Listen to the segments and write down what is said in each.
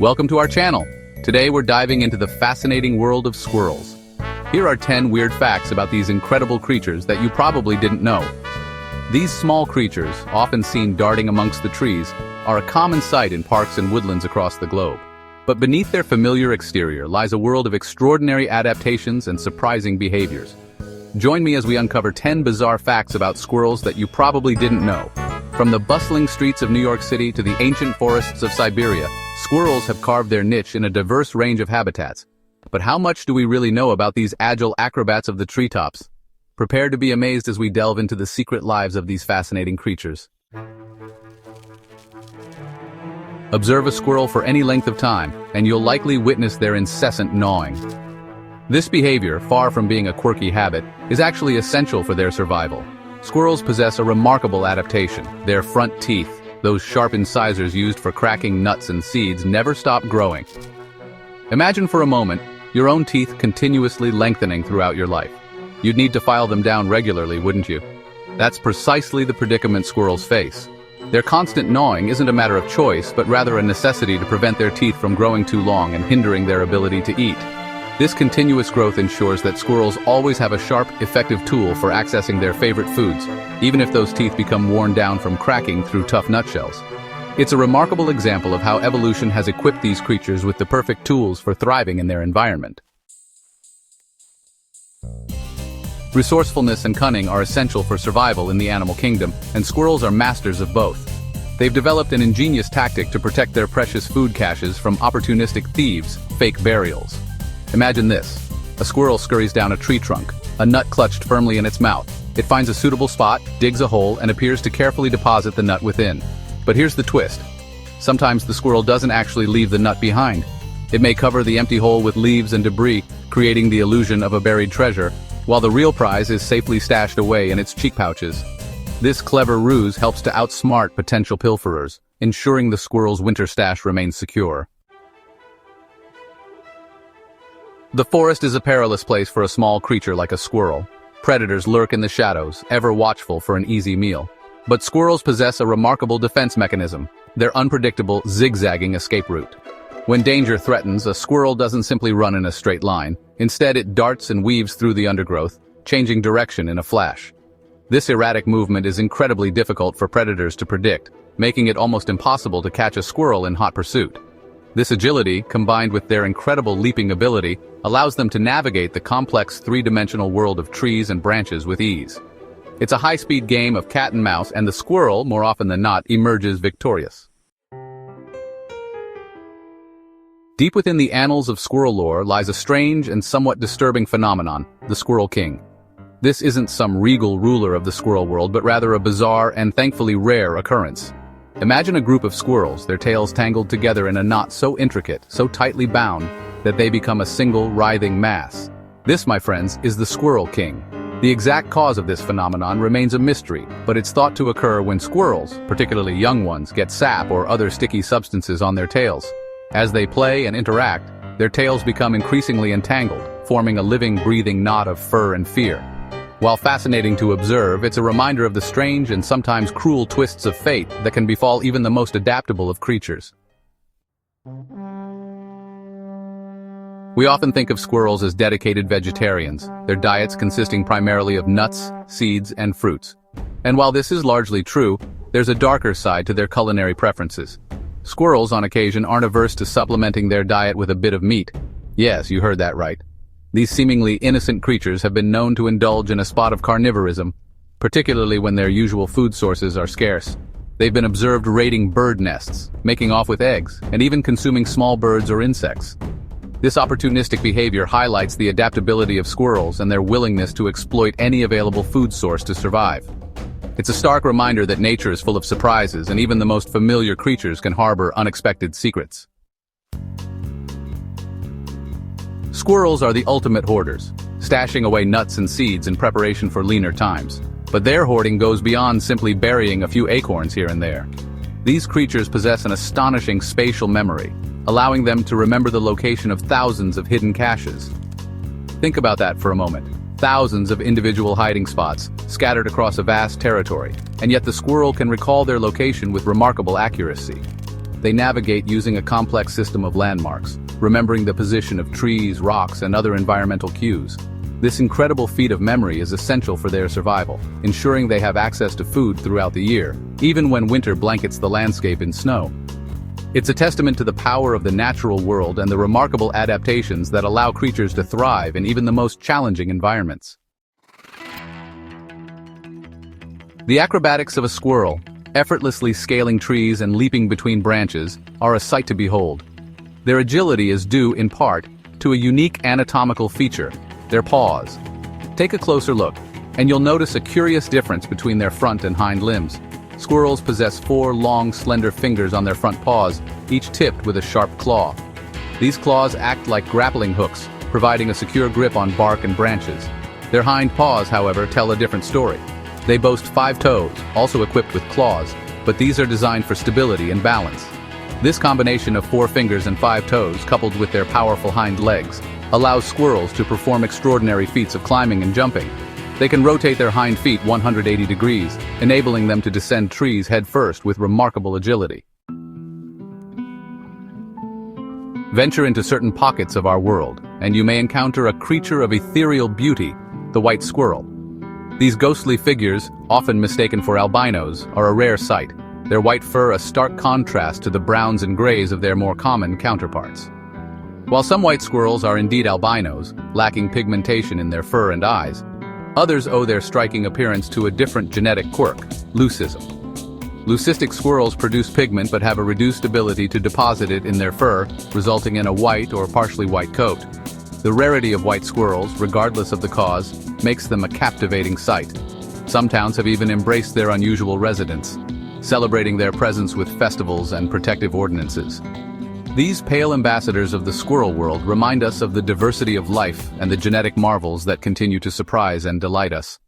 Welcome to our channel. Today we're diving into the fascinating world of squirrels. Here are 10 weird facts about these incredible creatures that you probably didn't know. These small creatures, often seen darting amongst the trees, are a common sight in parks and woodlands across the globe. But beneath their familiar exterior lies a world of extraordinary adaptations and surprising behaviors. Join me as we uncover 10 bizarre facts about squirrels that you probably didn't know. From the bustling streets of New York City to the ancient forests of Siberia, squirrels have carved their niche in a diverse range of habitats. But how much do we really know about these agile acrobats of the treetops? Prepare to be amazed as we delve into the secret lives of these fascinating creatures. Observe a squirrel for any length of time, and you'll likely witness their incessant gnawing. This behavior, far from being a quirky habit, is actually essential for their survival. Squirrels possess a remarkable adaptation. Their front teeth, those sharp incisors used for cracking nuts and seeds, never stop growing. Imagine for a moment your own teeth continuously lengthening throughout your life. You'd need to file them down regularly, wouldn't you? That's precisely the predicament squirrels face. Their constant gnawing isn't a matter of choice, but rather a necessity to prevent their teeth from growing too long and hindering their ability to eat. This continuous growth ensures that squirrels always have a sharp, effective tool for accessing their favorite foods, even if those teeth become worn down from cracking through tough nutshells. It's a remarkable example of how evolution has equipped these creatures with the perfect tools for thriving in their environment. Resourcefulness and cunning are essential for survival in the animal kingdom, and squirrels are masters of both. They've developed an ingenious tactic to protect their precious food caches from opportunistic thieves, fake burials. Imagine this. A squirrel scurries down a tree trunk, a nut clutched firmly in its mouth. It finds a suitable spot, digs a hole, and appears to carefully deposit the nut within. But here's the twist. Sometimes the squirrel doesn't actually leave the nut behind. It may cover the empty hole with leaves and debris, creating the illusion of a buried treasure, while the real prize is safely stashed away in its cheek pouches. This clever ruse helps to outsmart potential pilferers, ensuring the squirrel's winter stash remains secure. The forest is a perilous place for a small creature like a squirrel. Predators lurk in the shadows, ever watchful for an easy meal. But squirrels possess a remarkable defense mechanism, their unpredictable, zigzagging escape route. When danger threatens, a squirrel doesn't simply run in a straight line. Instead, it darts and weaves through the undergrowth, changing direction in a flash. This erratic movement is incredibly difficult for predators to predict, making it almost impossible to catch a squirrel in hot pursuit. This agility, combined with their incredible leaping ability, allows them to navigate the complex three-dimensional world of trees and branches with ease. It's a high-speed game of cat and mouse, and the squirrel, more often than not, emerges victorious. Deep within the annals of squirrel lore lies a strange and somewhat disturbing phenomenon, the Squirrel King. This isn't some regal ruler of the squirrel world, but rather a bizarre and thankfully rare occurrence. Imagine a group of squirrels, their tails tangled together in a knot so intricate, so tightly bound, that they become a single, writhing mass. This, my friends, is the Squirrel King. The exact cause of this phenomenon remains a mystery, but it's thought to occur when squirrels, particularly young ones, get sap or other sticky substances on their tails. As they play and interact, their tails become increasingly entangled, forming a living, breathing knot of fur and fear. While fascinating to observe, it's a reminder of the strange and sometimes cruel twists of fate that can befall even the most adaptable of creatures. We often think of squirrels as dedicated vegetarians, their diets consisting primarily of nuts, seeds, and fruits. And while this is largely true, there's a darker side to their culinary preferences. Squirrels, on occasion, aren't averse to supplementing their diet with a bit of meat. Yes, you heard that right. These seemingly innocent creatures have been known to indulge in a spot of carnivorism, particularly when their usual food sources are scarce. They've been observed raiding bird nests, making off with eggs, and even consuming small birds or insects. This opportunistic behavior highlights the adaptability of squirrels and their willingness to exploit any available food source to survive. It's a stark reminder that nature is full of surprises, and even the most familiar creatures can harbor unexpected secrets. Squirrels are the ultimate hoarders, stashing away nuts and seeds in preparation for leaner times. But their hoarding goes beyond simply burying a few acorns here and there. These creatures possess an astonishing spatial memory, allowing them to remember the location of thousands of hidden caches. Think about that for a moment. Thousands of individual hiding spots, scattered across a vast territory, and yet the squirrel can recall their location with remarkable accuracy. they navigate using a complex system of landmarks, remembering the position of trees, rocks, and other environmental cues. This incredible feat of memory is essential for their survival, ensuring they have access to food throughout the year, even when winter blankets the landscape in snow. It's a testament to the power of the natural world and the remarkable adaptations that allow creatures to thrive in even the most challenging environments. The acrobatics of a squirrel, effortlessly scaling trees and leaping between branches, are a sight to behold. Their agility is due, in part, to a unique anatomical feature: their paws. Take a closer look, and you'll notice a curious difference between their front and hind limbs. Squirrels possess 4 long, slender fingers on their front paws, each tipped with a sharp claw. These claws act like grappling hooks, providing a secure grip on bark and branches. Their hind paws, however, tell a different story. They boast 5 toes, also equipped with claws, but these are designed for stability and balance. This combination of 4 fingers and 5 toes, coupled with their powerful hind legs, allows squirrels to perform extraordinary feats of climbing and jumping. They can rotate their hind feet 180 degrees, enabling them to descend trees headfirst with remarkable agility. Venture into certain pockets of our world, and you may encounter a creature of ethereal beauty, the white squirrel. These ghostly figures, often mistaken for albinos, are a rare sight, their white fur a stark contrast to the browns and grays of their more common counterparts. While some white squirrels are indeed albinos, lacking pigmentation in their fur and eyes, others owe their striking appearance to a different genetic quirk: leucism. Leucistic squirrels produce pigment but have a reduced ability to deposit it in their fur, resulting in a white or partially white coat. The rarity of white squirrels, regardless of the cause, makes them a captivating sight. Some towns have even embraced their unusual residents, celebrating their presence with festivals and protective ordinances. These pale ambassadors of the squirrel world remind us of the diversity of life and the genetic marvels that continue to surprise and delight us.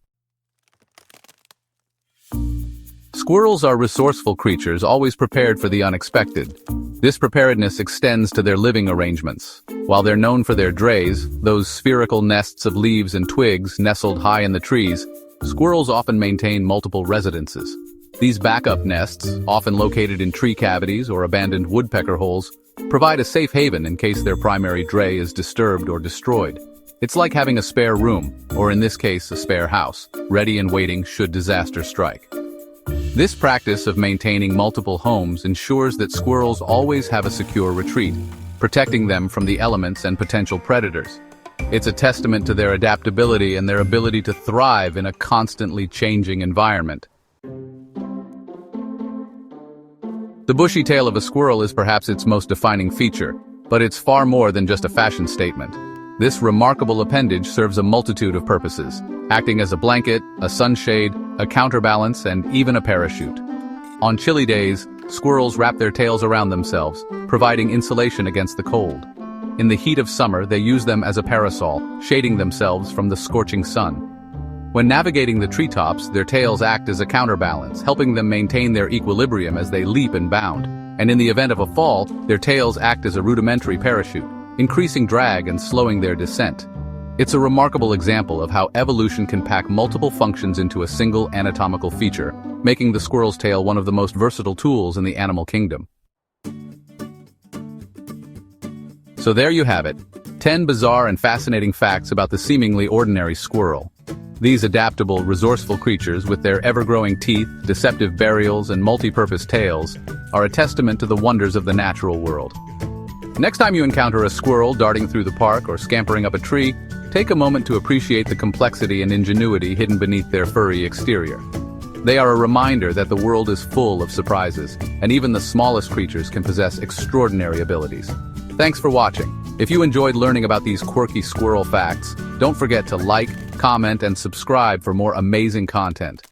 Squirrels are resourceful creatures, always prepared for the unexpected. This preparedness extends to their living arrangements. While they're known for their drays, those spherical nests of leaves and twigs nestled high in the trees, squirrels often maintain multiple residences. These backup nests, often located in tree cavities or abandoned woodpecker holes, provide a safe haven in case their primary dray is disturbed or destroyed. It's like having a spare room, or in this case a spare house, ready and waiting should disaster strike. This practice of maintaining multiple homes ensures that squirrels always have a secure retreat, protecting them from the elements and potential predators. It's a testament to their adaptability and their ability to thrive in a constantly changing environment. The bushy tail of a squirrel is perhaps its most defining feature, but it's far more than just a fashion statement. This remarkable appendage serves a multitude of purposes, acting as a blanket, a sunshade, a counterbalance, and even a parachute. On chilly days, squirrels wrap their tails around themselves, providing insulation against the cold. In the heat of summer, they use them as a parasol, shading themselves from the scorching sun. When navigating the treetops, their tails act as a counterbalance, helping them maintain their equilibrium as they leap and bound. And in the event of a fall, their tails act as a rudimentary parachute, increasing drag and slowing their descent. It's a remarkable example of how evolution can pack multiple functions into a single anatomical feature, making the squirrel's tail one of the most versatile tools in the animal kingdom. So there you have it, 10 bizarre and fascinating facts about the seemingly ordinary squirrel. These adaptable, resourceful creatures, with their ever-growing teeth, deceptive burials, and multi-purpose tails, are a testament to the wonders of the natural world. Next time you encounter a squirrel darting through the park or scampering up a tree, take a moment to appreciate the complexity and ingenuity hidden beneath their furry exterior. They are a reminder that the world is full of surprises, and even the smallest creatures can possess extraordinary abilities. Thanks for watching. If you enjoyed learning about these quirky squirrel facts, don't forget to like, comment, and subscribe for more amazing content.